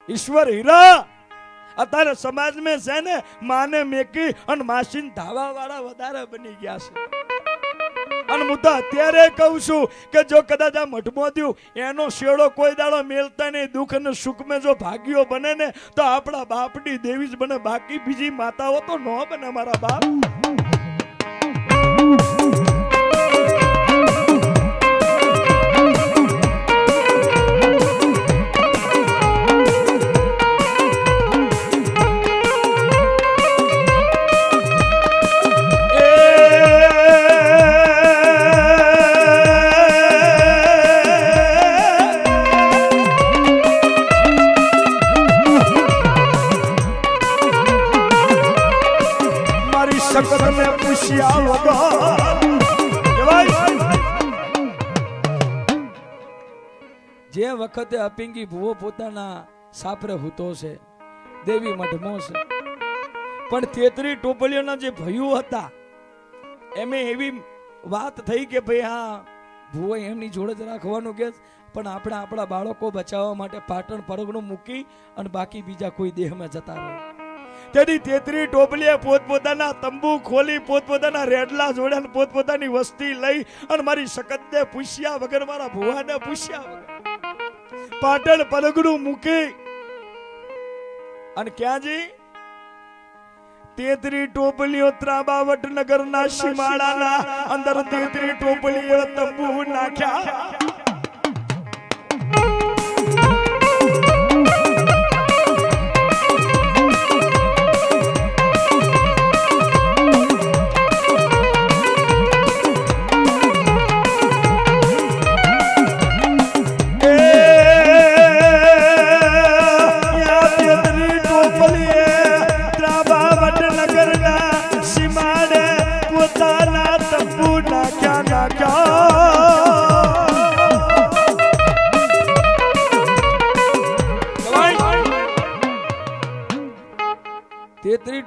ઈશ્વર હીરા અત્યારે સમાજ में છે ને માને મેકી અને માસીન ધાવા વાળા વધારે બની ગયા છે. અને હું તો અત્યારે કહું છું કે જો કદાચ આ મઠમાં થયું એનો શેડો કોઈ દાડો મેલતા નહીં, દુઃખ અને સુખ में જો ભાગ્યો બને ને તો આપણા બાપની દેવી જ બને, બાકી બીજી માતાઓ તો ન બને મારા બાપ. જે વખતે અપિંગી ભુવો પોતાના સાપરે હૂતો છે, દેવી મઠમાં છે, પણ 33 ટોપલીઓના જે ભયું હતા એમે એવી વાત થઈ કે ભાઈ હા ભુવો એમની જોડે જ રાખવાનું કે, પણ આપણે આપણા બાળકો બચાવવા માટે પાટણ પરગણું મૂકી અને બાકી બીજા કોઈ દેહમાં જતા રહે. તેથી 33 ટોપલીએ પોતપોતાના તંબુ ખોલી પોતપોતાના રેડલા જોડે પોતપોતાની વસ્તી લઈ અને મારી શકતને પૂછ્યા વગર, મારા ભુવાને પૂછ્યા વગર પાટણ પરગણું મૂકી અને ક્યાં જી 33 ટોપલીઓ ત્રાબાવટ નગરના સીમાડાના અંદર 33 ટોપલીઓ તંબુ નાખ્યા.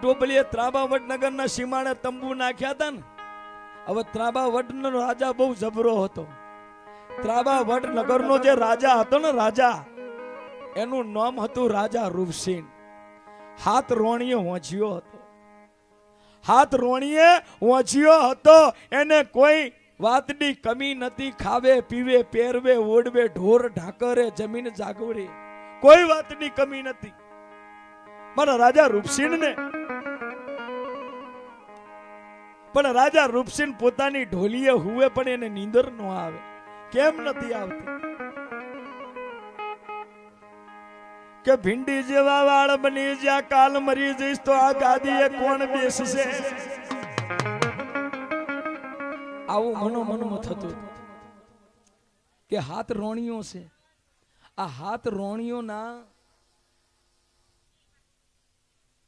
ટોપલીએ ત્રાબાવટ નગરના સીમાડે તંબુ નાખ્યા હતા ને. હવે ત્રાબાવટ નો રાજા બહુ જબરો હતો. ત્રાબાવટ નગરનો જે રાજા હતો ને, રાજા એનું નામ હતું રાજા રૂપસિંહ. હાથ રોણીએ વાંચ્યો હતો, હાથ રોણીએ વાંચ્યો હતો. એને કોઈ વાતની કમી નથી. ખાવે પીવે પહેરવે ઓડવે ઢોર ઢાકરે જમીન જાગવડે કોઈ વાતની કમી નથી મારા રાજા રૂપસિંહ ને. પણ રાજા રૂપસિંહ પોતાની ઢોલીએ હુવે પણ એને નીંદર ન આવે. કેમ નથી આવતી? કે ભીંડી જેવા વાળ બની જ્યાં કાલ મરી જઈશ તો આ ગાદીએ કોણ બેસશે? આવું મનોમનમાં થતું કે હાથ રોણીઓ છે. આ હાથ રોણીઓના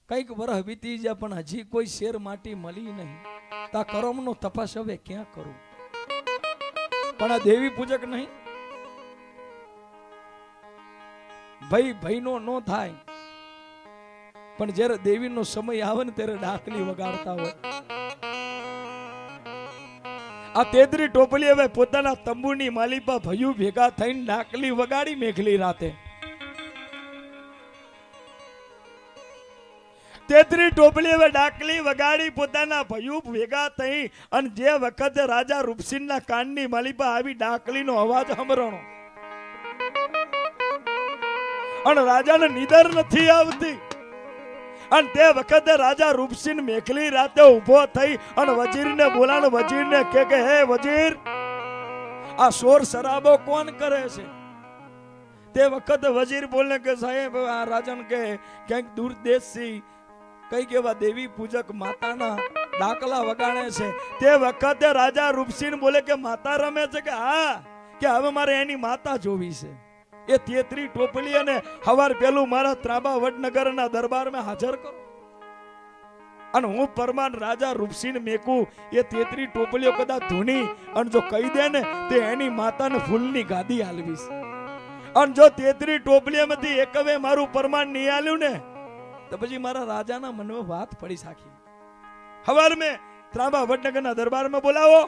કઈક વર્ષ વીતી જાય પણ હજી કોઈ શેર માટી મળી નહીં. તા કરમનો તપાસ હવે ક્યાં કરું? પણ આ દેવી પૂજક નહીં ભાઈ, ભાઈનો નો થાય. પણ જ્યારે દેવીનો સમય આવે ને ત્યારે ડાકલી વગાડતા હોય. આ 33 ટોપલી હવે પોતાના તંબુની માલિપા ભયું ભેગા થઈને ડાકલી વગાડી મેઘલી રાતે. 33 ટોપલી હવે ડાકલી વગાડી પોતાના ભયું ભેગા થઈ. અને જે વખતે રાજા રૂપસિંહના કાનની માલિપા આવી ડાકલીનો અવાજ સંભળાણો અને રાજાને નીંદર નથી આવતી. અને તે વખતે રાજા રૂપસિંહ મેઘલી રાતે ઉભો થઈ અને વજીરને બોલાનો. વજીરને કે હે વજીર, આ શોર શરાબો કોણ કરે છે? તે વખતે વજીર બોલે કે સાહેબ આ રાજાને કે ક્યાંક દૂર દેશથી કઈક એવા દેવી પૂજક માતાના ડાકલા વગાડે છે. તે વખતે રાજા રૂપસિંહ બોલે કે માતા રમે છે? કે હા, કે હવે મારે એની માતા જોવી છે. એ 33 ટોપલી અને હવાર પેલું મારા ત્રાબા વડનગરના દરબારમાં હાજર કરો. અને હું પરમાન રાજા રૂપસિંહ મેકું એ 33 ટોપલીઓ કદાચ ધૂણી અને જો કહી દે ને તે એની માતાને ફૂલની ગાદી આલવીશ. અને જો 33 ટોપલીઓમાંથી એકવે મારું પરમાન નહીં આલ્યું ને તો પછી મારા રાજાના મનમાં વાત પડી સાખી. હવાર મેં ત્રાબા વડનગરના દરબારમાં બોલાવો.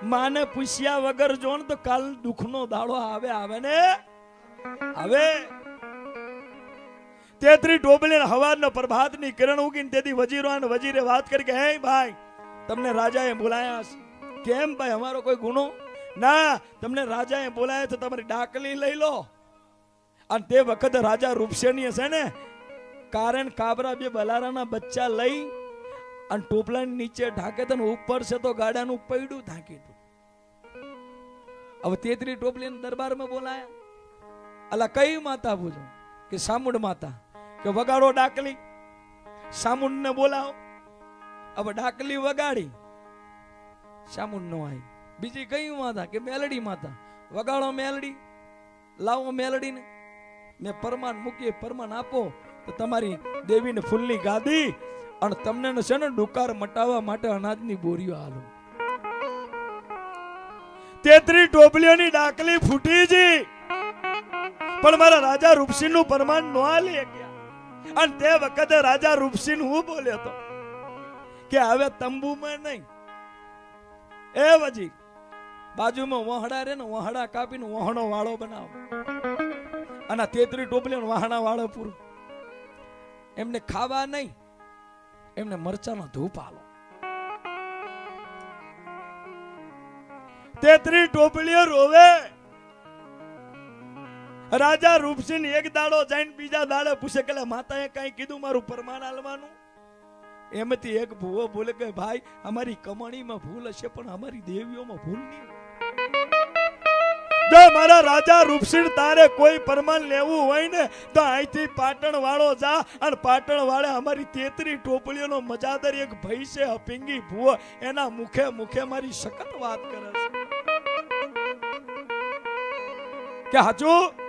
માને પૂછ્યા વગર જો ને તો કાલ દુઃખનો દાડો આવે ને હવે 33 ટોપલી હવારના પ્રભાતની કિરણ ઉગીને તેથી વજીરો અને વજીરે વાત કરી કે હે ભાઈ તમને રાજાએ બોલાયા છે કેમ ભાઈ અમારો કોઈ ગુનો ના તમને રાજાએ બોલાયા તો તમારી ડાકલી લઈ લો અને તે વખતે રાજા રૂપસેની છે ને કારણ કાબરા બે બલારાના બચ્ચા લઈ અને ટોપલાની નીચે ઢાકે તો ઉપર છે તો ગાડાનું પૈડું ઢાંકી હતું હવે 33 ટોપલી દરબારમાં બોલાયા અલા કઈ માતા પૂછો કે સામુંડ માતા કે વગાડો ડાકલી સામુંડ ને બોલાવો હવે ડાકલી વગાડી સામુંડ નો આવી બીજી કઈ માતા કે મેલડી માતા વગાડો મેલડી લાવો મેલડી ને મેં પરમાન મૂકીએ પરમાન આપો તો તમારી દેવીને ફૂલની ગાદી અને તમને છે ને ડુકાર મટાવવા માટે અનાજની બોરીઓ હાલો 33 ટોપલીઓની ડાકલી ફૂટી જી પણ મારા રાજા રૂપસિંહ નું પરમાન નો આલી ગયા અને તે વખતે રાજા રૂપસિંહ હું બોલ્યો તો કે હવે તંબુમાં નહીં એ વજી બાજુમાં વહડા રે ને વહડા કાપીને વહણો વાળો બનાવો અને 33 ટોપલીઓ વહાણા વાળો પૂરું એમને ખાવા નહીં એમને મરચાનો ધૂપ આલો 33 ટોપલીઓ રોવે રાજા રૂપસિંહ એક દાડો જઈને બીજા દાડે પૂછે કે માતાએ કઈ કીધું મારું પરમાન આલવાનું એમાંથી એક ભૂવો બોલે કે ભાઈ અમારી કમાણીમાં ભૂલ હશે પણ અમારી દેવીઓમાં ભૂલ નહીં જો મારા રાજા રૂપસિંહ તારે કોઈ પરમાન લેવું હોય ને તો અહીંથી પાટણ વાળો જા અને પાટણ વાળે અમારી 33 ટોપલીઓનો મજાદર એક ભાઈ છે અપિંગી ભૂવો એના મુખે મુખે મારી સખત વાત કરે છે કે હાચું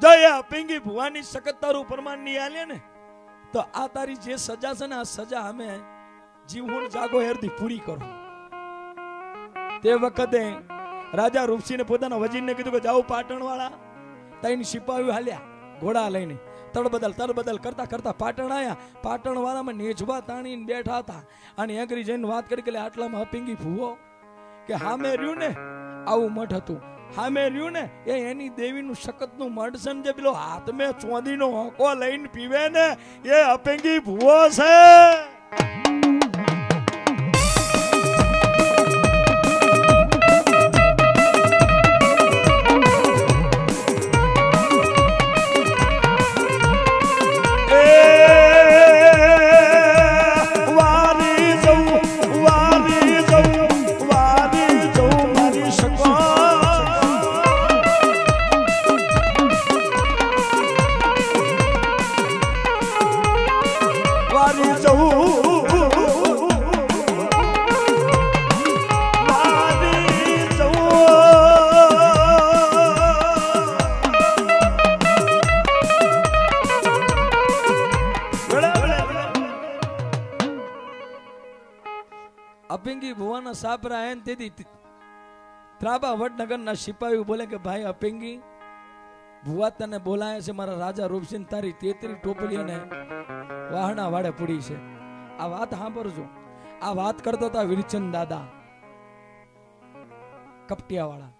જો એ અપિંગી ભુવાની સખત તારું પરમાન નહીં આલે ને તો આ તારી જે સજા છે ને આ સજા અમે જીવન જાગો હેરથી પૂરી કરો તે વખતે રાજા રૂપસિંહ પોતાના વજીરને કીધું કે જાઓ પાટણ વાળા તઈને સિપાહીઓ હાલ્યા ઘોડા લઈને તરબદલ કરતા કરતા પાટણ આયા પાટણ વાળામાં નેજવા તાણીને બેઠા હતા અને એંગરી જઈને વાત કરી કે આટલામાં અપિંગી ભૂવો કે હામે રહ્યું ને આવું મઠ હતું હામે રહ્યું ને એ એની દેવીનું સખતનું મડસન જે પેલો હાથ મેં ચોંદીનો હોકો લઈને પીવે ને એ અપિંગી ભૂવો છે અપિંગી ભુવાના સાપરા હે તેથી ત્રાબા વડનગરના સિપાહીઓ બોલે કે ભાઈ અપિંગી ભુવા તને બોલાય છે મારા રાજા રૂપસિંહ તારી 33 ટોપલીઓને વાહણા વાડે પડી છે આ વાત સાંભળજો આ વાત કરતા હતા વીરચંદ દાદા કપટિયા વાળા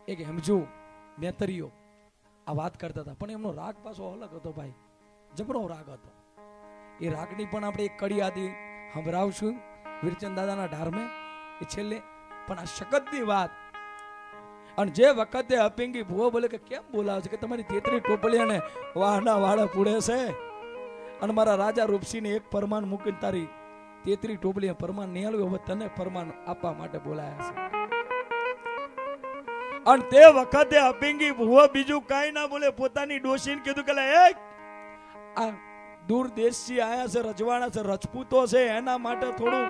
એક હેમજુ મેતરીઓ આ વાત કરતા હતા પણ એમનો રાગ પાછો અલગ હતો ભાઈ જબરો રાગ હતો એ રાગની પણ આપણે એક કડી આદિ સંભળાવશું વીરચંદ દાદાના ઢારમે એ છેલ્લે પણ આ શકતની વાત અને જે વખતે અપિંગી ભુવો બોલે કે કેમ બોલાવે છે કે તમારી 33 ટોપલીઓને વાહના વાળા પૂડે છે અને મારા રાજા રૂપસિંહને એક પરમાન મૂકીને તારી 33 ટોપલીએ પરમાન નહીં આલ્યું હવે તને પરમાન આપવા માટે બોલાયા છે અને તે વખતે અપિંગી ભુવો બીજું કાઈ ના બોલે પોતાની ડોશીને કીધું કે આ દૂર દેશથી આયા છે રજવાડા છે રજપૂતો છે એના માટે થોડું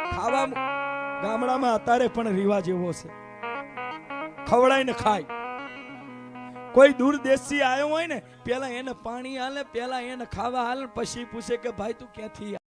ખાવા ગામડામાં અત્યારે પણ રિવાજ એવો છે ખવડાઈને ખાય કોઈ દૂર દેશથી આવ્યો હોય ને પેલા એને પાણી હાલે પેલા એને ખાવા હાલે પછી પૂછે કે ભાઈ તું ક્યાંથી